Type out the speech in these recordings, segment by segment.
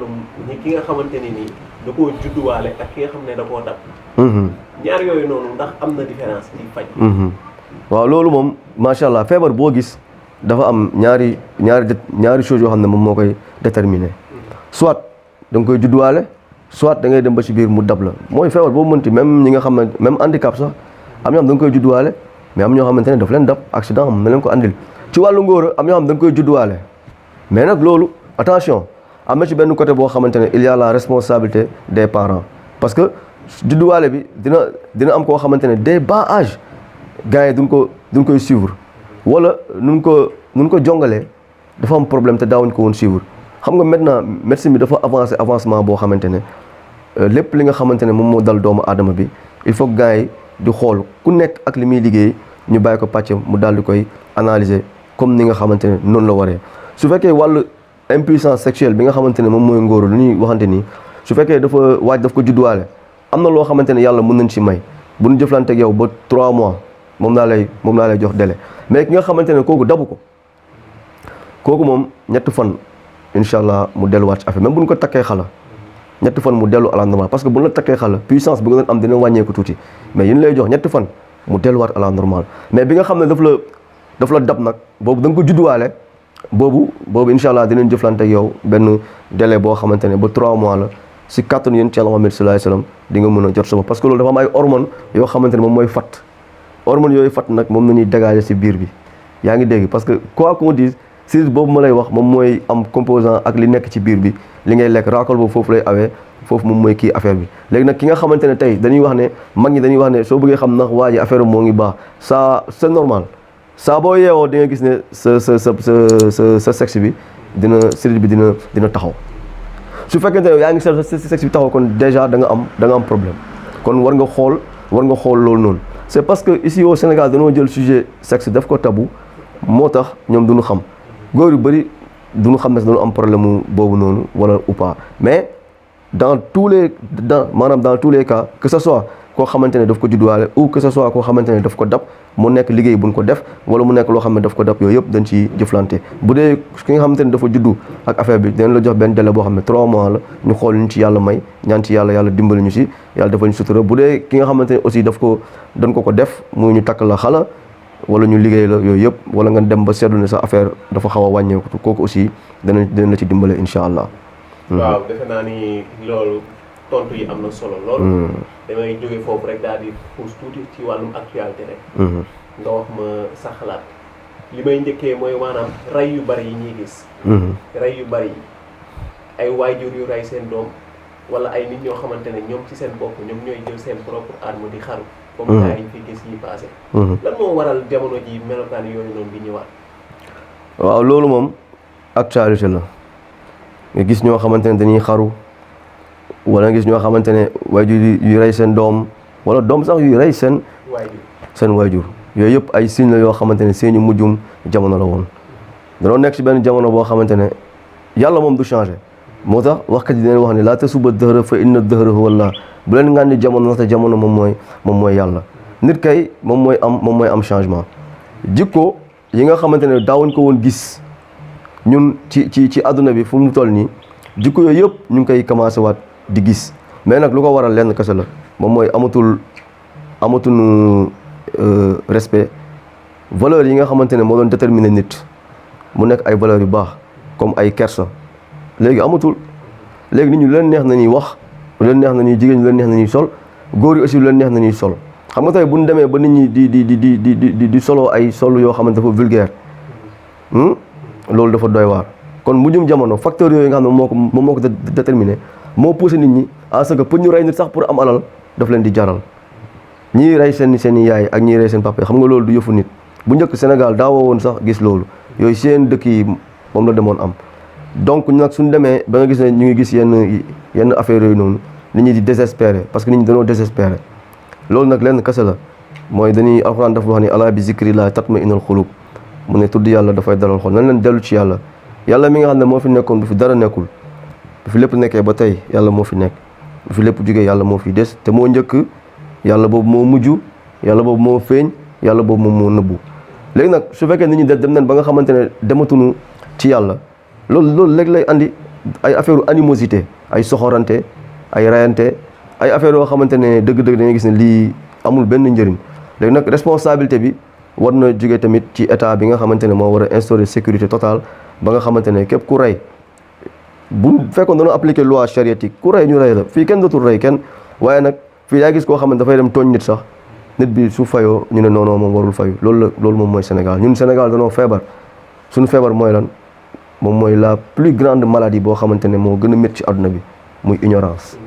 wàllum ki nga xamante ne nii da koo judduwaale ak ki nga xam ne da koo dab. ñaar yooyu noonu ndax am na différence ci faj. waaw loolu moom macha allah feebar boo gis dafa am ñaari choses yoo xam ne moom moo koy déterminer soit da nga koy judduwaale soit da ngay dem ba ci biir mu dab la mooy feebar boobu mënti même ñi nga xam ne même handicap sax am ñoo xam da nga koy judduwaale mais am ñoo xamante ne daf leen dab accident am na leen ko andil ci wàllu ngóora am ñoo xam da nga koy judduwaale mais nag loolu attention am na ci benn côté boo xamante ne il y a la responsabilité des parents parce que judduwaale bi dina am koo xamante ne dès bas âge gars yi duñ koy suivre wala nun ko jongalee dafa am problème te daawuñ ko woon suivre xam nga maintenant médecine bi dafa avancement boo xamante ne lépp li nga xamante ne moom moo dal doomu aadama bi il faut que gars yi di xool ku nekk ak li muy liggéey ñu bàyyi ko pàcc mu daal di koy analyser comme ni nga xamante ne noonu la waree su fekkee wàllu impuissance sexuelle bi nga xamante ne moom mooy ngóoru lu ñuy waxante nii su fekkee dafa waaj daf ko judduwaale am na loo xamante ne yàlla mën nañ ci may bu ñu jëflanteeg yow ba 3 mois moom laa lay jox délai mais ki nga xamante ne kooku dabu ko kooku moom ñetti fan incha allah mu delluwaat ci affaire même bu ñu ko takkee xala ñetti fan mu dellu à la normale parce que bu ñu la takkee xala puissance bi nga doon am dina wàññeeku tuuti mais yéen lay jox ñetti fan mu delluwaat à la normale mais bi nga xam ne daf la dab nag boobu da nga ko judduwaale boobu incha allah dinañ jëflante ak yow benn délai boo xamante ne ba 3 mois la si kàttanu yéen ci Yàlla Muhammad sallallahu alayhi wasallam di nga mën a jot sama parce que loolu dafa am ay hormones yoo xamante ne moom mooy fat hormones yooyu fat nag moom nañuy dégager si biir bi yaa ngi dégg parce que quoi qu'on dise si boobu ma lay wax moom mooy am composant ak li nekk ci biir bi li ngay lekk raakol boobu foofu lay awee foofu moom mooy kii affaire bi léegi nag ki nga xamante ne tey dañuy wax ne mag ñi dañuy wax ne soo bëggee xam ndax waa ji affaire moo ngi baax ça c'est normal saa boo yeewoo di nga gis ne sa sexe bi série bi dina taxaw su fekkente ne yaa ngi sa sexe bi taxaw kon déjà da nga am problème kon war nga xool loolu noonu c'est parce que ici au Sénégal dañoo jël sujet sexe daf ko tabou moo tax ñoom duñu xam góor yu bëri duñu xam ne dañu am problème boobu noonu wala ou pas mais dans tous les cas que ce soit koo xamante ne daf ko judduwaale ou que ce soit koo xamante ne daf ko dab mu nekk liggéey buñ ko def wala mu nekk loo xam ne daf ko dab yooyu yëpp dañ ci jëflante bu dee ki nga xamante ne dafa juddu ak affaire bi dinañ la jox benn délai boo xam ne 3 mois la ñu xool ñu ci yàlla may ñaan ci yàlla dimbali ñu si yàlla dafa ñu sutura bu dee ki nga xamante ne aussi dañ ko def mu ñu takk la xala wala ñu liggéey la yooyu yëpp wala nga dem ba seetlu ne sa affaire dafa xaw a wàññeeku kooku aussi dinañ la ci dimbale incha allah. waaw defe naa ni loolu tontu yi am na solo lool. damay jóge foofu rek daal di xuus tuuti ci wàllum actualité rek. nga wax ma sa xalaat li may njëkkee mooy maanaam rey yu bari yi ñuy gis. rey yu bari yi ay waajur yu rey seen doom wala ay nit ñoo xamante ne ñoom ci seen bopp ñoom ñooy jël seen propre arme di xaru. comme gars yi fi gis yi passé. lan moo waral jamono ji melokaan yooyu noonu di ñëwaat. waaw loolu moom actualité la nga gis ñoo xamante ne dañuy xaru wala nga gis ñoo xamante ne waajur yu rey seen doom wala doom sax yu rey seen waajur yooyu yëpp ay signe la yoo xamante ne seeni mujjum jamono la woon danoo nekk ci benn jamono boo xamante ne yàlla moom du changé moo tax waxkat yi dinañ wax ne laa tasuba dëhra fa inna dëhra huwa Allah bu leen ngaan ni jamono ndaxte jamono moom mooy yàlla nit kay moom mooy am changement jikko yi nga xamante ne daawuñ ko woon gis ñun ci àdduna bi fu mu toll nii jikko yooyu yëpp ñu ngi koy commencé waat di gis mais nag lu ko waral lenn kese la moom mooy amatuñu respect valeur yi nga xamante ne moo doon déterminer nit mu nekk ay valeurs yu baax comme ay kersa léegi amatul léegi nit ñu leen neex na ñuy wax lu leen neex na ñuy jigéen ñu leen neex na ñuy sol góor yi aussi lu leen neex na ñuy sol xam nga tey bu ñu demee ba nit ñi di solo ay sol yoo xamante dafa vulgaire loolu dafa doy waar kon mujjum jamono facteurs yooyu nga xam ne moom moo ko déterminé moo poussé nit ñi à ce que pour ñu rey nit sax pour am alal daf leen di jaral ñii rey seen yaay ak ñii rey seen papa xam nga loolu du yëfu nit bu njëkk Sénégal daawoo woon sax gis loolu yooyu seen dëkk yi moom la demoon am donc nag suñu demee ba nga gis ne ñu ngi gis yenn affaires yooyu noonu nit ñi di désespéré parce que nit ñi dañoo désespéré loolu nag lenn kese la mooy dañuy alxuraan dafa wax ni alaa bi zikrillah tatma'innul qulub mu ne tudd yàlla dafay dalal xol nañ leen dellu ci yàlla mi nga xam ne moo fi nekkoon bu fi dara nekkul bu fi lépp nekkee ba tey yàlla moo fi nekk bu fi lépp jugee yàlla moo fi des te moo njëkk yàlla boobu moo mujj yàlla boobu moo feeñ yàlla boobu moom moo nëbbu léegi nag su fekkee nit ñi dem nañ ba nga xamante ne dematuñu ci yàlla loolu léegi lay andi ay affaire animosité ay soxorante ay rayante ay affaire yoo xamante ne dëgg-dëgg da ngay gis ne lii amul benn njëriñ léegi nag responsabilité bi war na jóge tamit ci état bi nga xamante ne moo war a instaurer sécurité totale ba nga xamante ne képp ku rey bu fekkoon dañoo appliquer loi chariatique ku rey ñu rey la fii kenn dootul rey kenn waaye nag fii yaa gis koo xam ne dafay dem tooñ nit sax nit bi su fayoo ñu ne non non moom warul fayu loolu moom mooy Sénégal ñun Sénégal dañoo feebar suñu feebar mooy lan moom mooy la plus grande maladie boo xamante ne moo gën a métti ci àdduna bi muy ignorance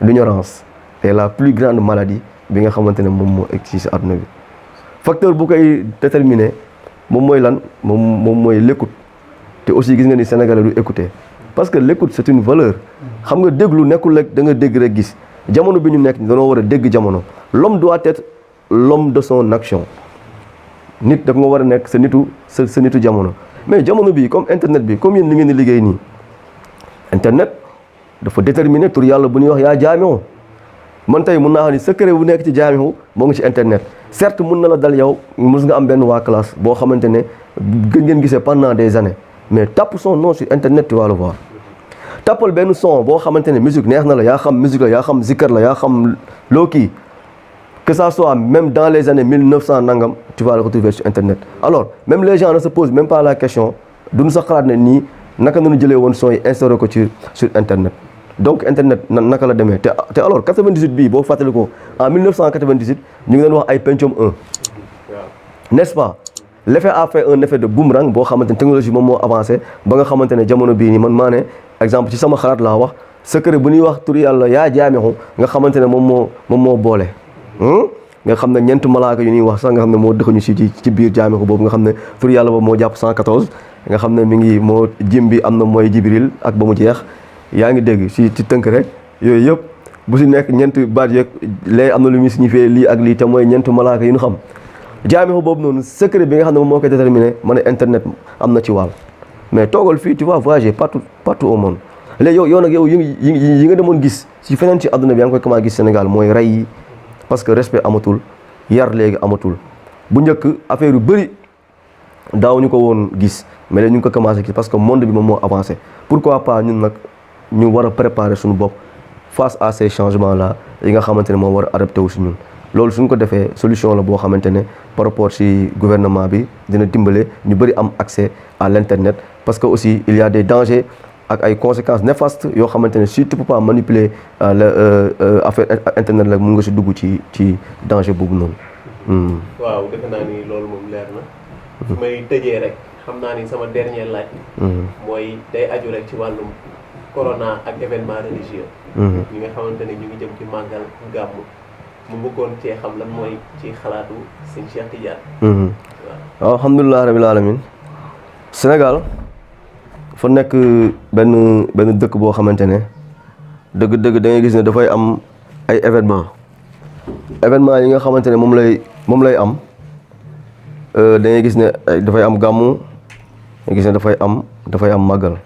l'ignorance est la plus grande maladie bi nga xamante ne moom moo existe ci àdduna bi facteur bu koy déterminer moom mooy lan moom mooy l'écoute te aussi gis nga ni Sénégalais du écouter parce que l'écoute c'est une valeur xam nga déglu nekkul rek da nga dégg rek gis jamono bi ñu nekk dañoo war a dégg jamono l'homme doit être l'homme de son action nit daf nga war a nekk sa nitu jamono mais jamono bi comme internet bi comme yéen li ngeen di liggéey nii internet dafa déterminer tur yàlla bu ñuy wax yaa jaamihoo man tey mun naa xam ni secret bu nekk ci jaamihoo moo ngi ci internet certes mun na la dal yow mos nga am benn waa classe boo xamante ne gën ngeen gisee pendant des années mais tape son nom sur internet tu vas le voir tappal benn son boo xamante ne musique neex na la yaa xam musique la yaa xam zikkar la yaa xam loo kii que ça soit même dans les années 1900 nangam tu vas le retrouver sur internet alors même les gens ne se posent même pas la question duñu sa xalaat ne nii naka nañu jëlee woon son yi instauré ko sur internet donc internet naka la demee te alors 98 bii boo fàttali ko en 1998 ñu ngi doon wax ay Pentium 1 n'est-ce pas l'effet a fait un effet de boomerang boo xamante ne technologie moom moo avancé ba nga xamante ne jamono bii nii man maa ne exemple ci sama xalaat laa wax secret bu ñuy wax tur yàlla yaa jaamixu nga xamante ne moom moo boole nga xam ne ñeent malaaka yu ñuy wax sax nga xam ne moo dëxuñu ci biir jaamixu boobu nga xam ne tur yàlla boobu moo jàpp 114 nga xam ne mi ngi moo jim bi am na mooy Jibril ak ba mu jeex yaa ngi dégg ci tënk rek yooyu yëpp bu si nekk ñeent baat yeeg lee am na lu muy signifié lii ak lii te mooy ñeent malaaka yu ñu xam jaamixu boobu noonu secret bi nga xam ne moom moo koy déterminé ma ne internet am na ci wàll mais toogal fii tu vas voyager partout au monde léegi yow nag yow yi nga demoon gis ci feneen ci àdduna bi yaa ngi koy commencé gis Sénégal mooy rey yi parce que respect amatul yar léegi amatul bu njëkk affaire yu bëri daaw ñu ko woon gis mais léegi ñu ngi ko commencé gis parce que monde bi moom moo avancé pourquoi pas ñun nag ñu war a préparer suñu bopp face à ces changements là yi nga xamante ne moom war a adapté wu si ñun loolu suñ ko defee solution la boo xamante ne par rapport si gouvernement bi dina dimbale ñu bëri am accès à l'internet parce que aussi il y a des dangers ak ay conséquences néfastes yoo xamante ne si tu peux pas manipuler affaire internet la mun nga si dugg ci danger boobu noonu. waaw defe naa ni loolu moom leer na. su may tëjee rek xam naa ni sama dernier laaj. mooy day aju rek ci wàllum corona ak événement religieux. ñi nga xamante ne ñu ngi jëm ci màggal gàmmu mu bëggoon cee xam lan mooy ci xalaatu sëñ Cheikh Tidiane. waaw alhamdulilah rabil alamin Sénégal fa nekk benn dëkk boo xamante ne dëgg-dëgg da ngay gis ne dafay am ay événement yi nga xamante ne moom lay am da ngay gis ne dafay am gàmmu da ngay gis ne dafay am màggal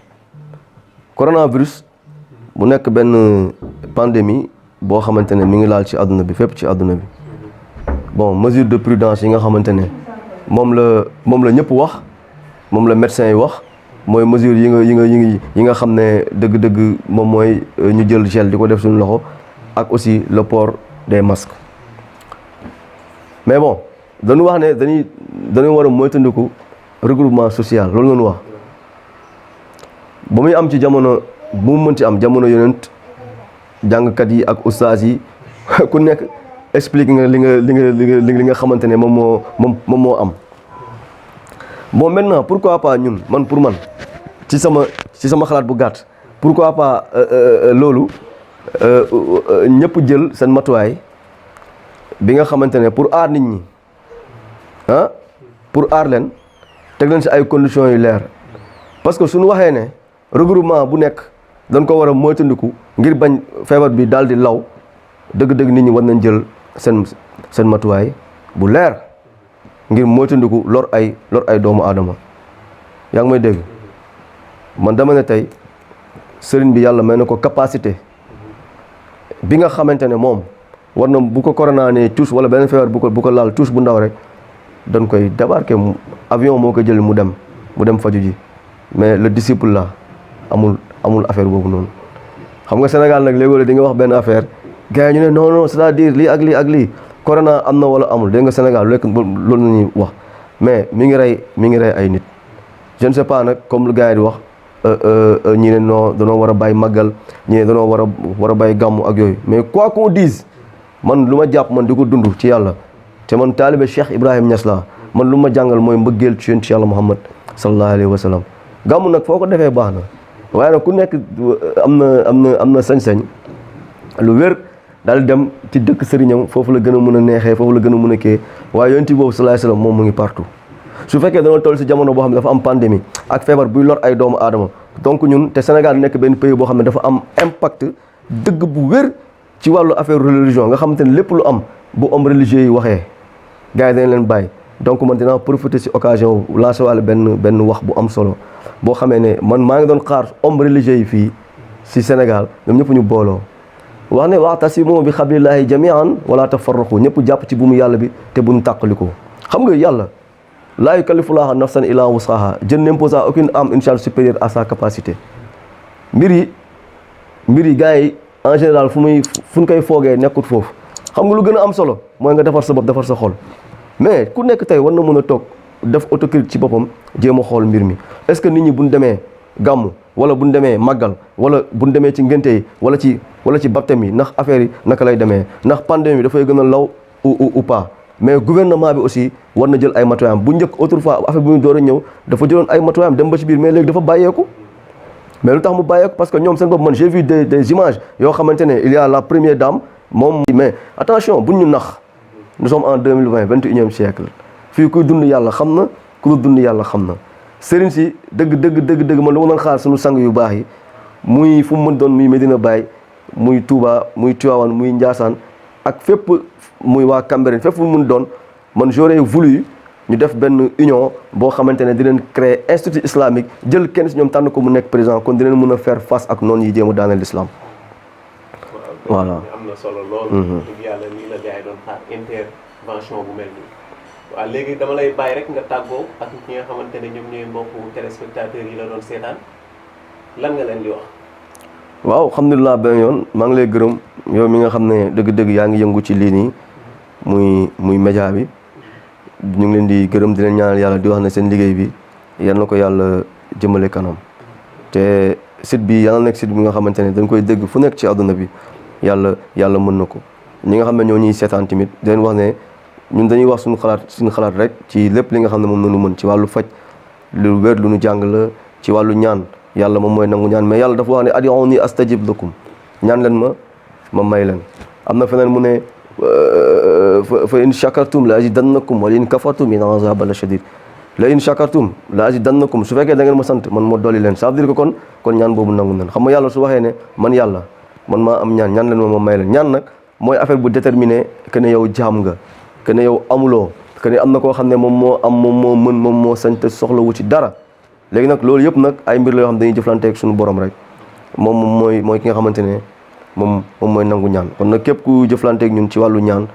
coronavirus mu nekk benn pandémie boo xamante ne mi ngi laal ci àdduna bi fépp ci àdduna bi bon mesure de prudence yi nga xamante ne moom la ñëpp wax moom la médecin yi wax mooy mesure yi nga xam ne dëgg-dëgg moom mooy ñu jël gel di ko def suñu loxo ak aussi le port des masques mais bon dañu wax ne dañuy war a moytandiku regroupement social loolu lañu wax ba muy am ci jamono bu mu mënti am jamono yonent jàngkat yi ak ustaas yi ku nekk explique nga li nga xamante ne moom moo am bon maintenant pourquoi pas ñun pour man ci sama xalaat bu gàtt pourquoi pas loolu ñëpp jël seen matuwaay bi nga xamante ne pour aar nit ñi pour aar leen teg leen ci ay conditions yu leer parce que suñu waxee ne regroupement bu nekk dañ ko war a moytandiku ngir bañ feebar bi daal di law dëgg-dëgg nit ñi war nañ jël seen matuwaay bu leer ngir moytandiku lor ay doomu aadama yaa ngi may dégg man dama ne tey sëriñ bi yàlla may na ko capacité bi nga xamante ne moom war na bu ko corona ne tous wala beneen feebar bu ko laal tous bu ndaw rek dañ koy débarquer avion moo ko jël mu dem faju ji mais le disciple là amul affaire boobu noonu. xam nga Sénégal nag léegoo di nga wax benn affaire gars yi ñu ne non non c'est-à-dire lii ak lii ak lii corona am na wala amul dégg nga Sénégal lekk loolu la ñuy wax mais mi ngi rey ay nit. je ne sais pas nag comme lu gars yi di wax ñi ne non danoo war a bàyyi màggal ñi ne danoo war a bàyyi gàmmu ak yooyu mais quoi qu'on dise man lu ma jàpp man di ko dund ci yàlla te man taalibe Cheikh Ibrahim Niass laa man lu ma jàngal mooy mbëggeel ci yonent yàlla Muhammad sallallahu alayhi wa sallam gàmmu nag foo ko defee baax na waaye nag ku nekk am na sañ-sañ lu wér daal dem ci dëkk sëriñam foofu la gën a mën a neexee foofu la gën a mën a kii waaye yonent boobu sallallahu alayhi wa sallam moom mu ngi partout. su fekkee dañoo toll si jamono boo xam ne dafa am pandémie ak feebar buy lor ay doomu aadama donc ñun te Sénégal nekk benn pays boo xam ne dafa am impact dëgg bu wér ci wàllu affaire religion nga xamante ne lépp lu am bu homme religieux yi waxee gars yi dañ leen bàyyi donc man dinaa profiter si occasion lancer wàlle benn wax bu am solo boo xamee ne man maa ngi doon xaar homme religieux yi fii si Sénégal ñoom ñëpp ñu booloo wax ne wa'tasimu bi hablillahi jami'an wala tafarraqu ñëpp jàpp ci buumu yàlla bi te buñ tàqaliko xam nga yàlla laa yukallifullaahu nafsan illaa wus'ahaa Dieu n'impose à aucune âme une charge supérieure à sa capacité mbir yi gars yi en général fu ñu koy foogee nekkut foofu xam nga lu gën a am solo mooy nga defar sa bopp defar sa xol mais ku nekk tey war na mën a toog def autocritique ci boppam jéem a xool mbir mi est-ce que nit ñi buñ demee gàmmu wala buñ demee màggal wala buñ demee ci ngénte yi wala ci baptême yi ndax affaire yi naka lay demee ndax pandémie bi dafay gën a law ou pas mais gouvernement bi aussi war na jël ay matuwaayam bu njëkk autrefois affaire bu ñu door a ñëw dafa jëloon ay matuwaayam dem ba ci biir mais léegi dafa bàyyeeku mais lu tax mu bàyyeeku parce que ñoom seen bopp man j'ai vu des images yoo xamante ne il y a la première dame moom mais attention buñ ñu nax nous sommes en 2020 21e siècle fii kuy dund yàlla xam na ku dul dund yàlla xam na sëriñ si dëgg man lu ma doon xaar suñu sang yu baax yi muy fu mu mën doon muy Medina Baye muy Touba muy Tivaouane muy Ndiassane ak fépp muy waa Cambérène fépp fu mu mën doon man j'aurais voulu ñu def benn union boo xamante ne di leen créer institut islamique jël kenn si ñoom tànn ko mu nekk président kon di leen mën a faire face ak noonu yi jéem a daaneel l'islam. voilà am na solo lool. dëgg yàlla lii la gars yi doon xaar intervention bu mel nii. waaw léegi dama lay bàyyi rek nga tàggoo ak ñi nga xamante ne ñoom ñooy mbokku téléspectateurs yi la doon seetaan lan nga leen di wax. waaw alhamdulilah benn yoon maa ngi lay gërëm yow mi nga xam ne dëgg-dëgg yaa ngi yëngu ci lii nii muy média bi ñu ngi leen di gërëm di leen ñaanal yàlla di wax ne seen liggéey bi yal na ko yàlla jëmale kanam te site bi yàlla nekk site bi nga xamante ne dañ koy dégg fu nekk ci àdduna bi yàlla mën na ko ñi nga xam ne ñoo ñuy seetaan tamit di leen wax ne ñun dañuy wax suñu xalaat rek ci lépp li nga xam ne moom la ñu mën ci wàllu faj lu wér lu ñu jàng la ci wàllu ñaan yàlla moom mooy nangu ñaan mais yàlla dafa wax ne ad'uuni astajib lakum ñaan leen ma may leen am na feneen mu ne fa in shakartum la azidannakum wa in kafartum inna azabi la shadid la in shakartum la azidannakum su fekkee da ngeen ma sant man moo dolli leen ça veut dire que kon ñaan boobu nangu nen xam nga yàlla su waxee ne man yàlla man maa am ñaan leen ma may leen ñaan nag mooy affaire bu déterminé que ne yow jaam nga que ne yow amuloo que ne am na koo xam ne moom moo am moom moo mën moom moo sañ te soxlawu ci dara léegi nag loolu yëpp nag ay mbir la yoo xam dañuy jëflanteeg suñu borom rek moom mooy ki nga xamante ne moom mooy nangu ñaan kon nag képp ku jëflanteeg ñun ci wàllu ñaan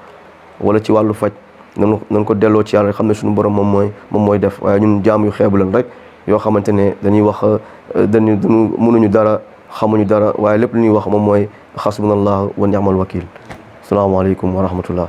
wala ci wàllu faj nañ ko delloo ci yàlla rek xam ne suñu borom moom mooy def waaye ñun jaam yu xeebu lan rek yoo xamante ne dañuy wax dañu mënuñu dara xamuñu dara waaye lépp lu ñuy wax moom mooy xasbunallahu wa ni'mal wakil asalaamaaleykum wa rahmatullah